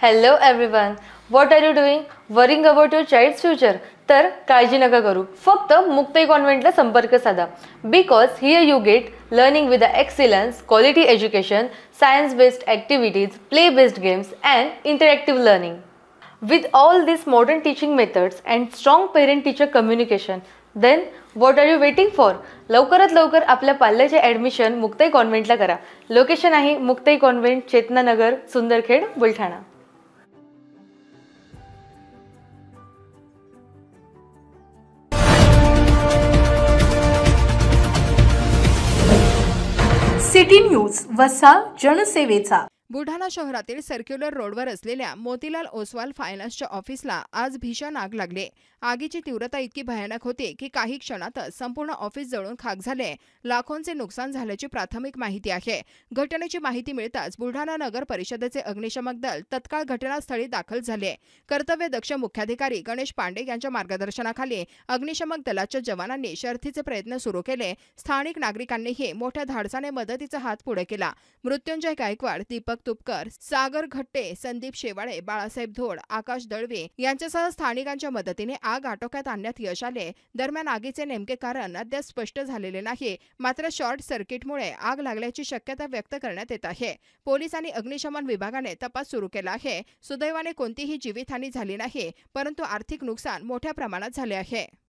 Hello everyone. What are you doing? Worrying about your child's future? तर काळजी नका करू. फक्त मुक्ताई कॉन्व्हेंटला संपर्क साधा. Because here you get learning with the excellence, quality education, science-based activities, play-based games and interactive learning. With all these modern teaching methods and strong parent-teacher communication, then what are you waiting for? लवकरात लवकर आपल्या पाल्याचे admission Muktai कॉन्व्हेंटला करा. Location आहे Muktai convent, Chetananagar, Sundarkhed, Buldhana. City news वसा जनसेवेचा. बुलढाणा शहरातील circular रोडवर असलेल्या मोतीलाल ओसवाल फायनान्सच्या ऑफिसला आज भीषण आग लागली. आगीची तीव्रता इतकी भयानक होती की काही क्षणातच संपूर्ण ऑफिस जळून खाक झाले. लाखोंचे नुकसान झाल्याची प्राथमिक माहिती आहे. घटनेची माहिती मिळताच बुलढाणा नगर परिषदेचे अग्निशमक दल तत्काळ घटनास्थळी दाखल झाले. कर्तव्यदक्ष मुख्याधिकारी गणेश पांडे यांच्या मार्गदर्शनाखाली अग्निशमक दलाच्या जवानांनी शर्थीचे प्रयत्न सुरू केले. स्थानिक नागरिकांनीही मोठ्या धाडसाने मदतीचा हात पुढे केला. मृत्युंजय गायकवाड, दीपक तुपकर, सागर घट्टे, संदीप शेवाळे, बाळासाहेब धोड, आकाश दळवे यांच्यासह स्थानिकांच्या मदतीने आग आटोक्यात आणण्यात यश आले. दरम्यान आगीचे नेमके कारण अद्याप स्पष्ट झालेले नाही. मात्र शॉर्ट सर्किटमुळे आग लागल्याची शक्यता व्यक्त करण्यात येत आहे. पोलीस आणि अग्निशमन विभागाने तपास सुरू केला आहे. सुदैवाने कोणतीही जीवितहानी झाली नाही, परंतु आर्थिक नुकसान मोठ्या प्रमाणात झाले आहे.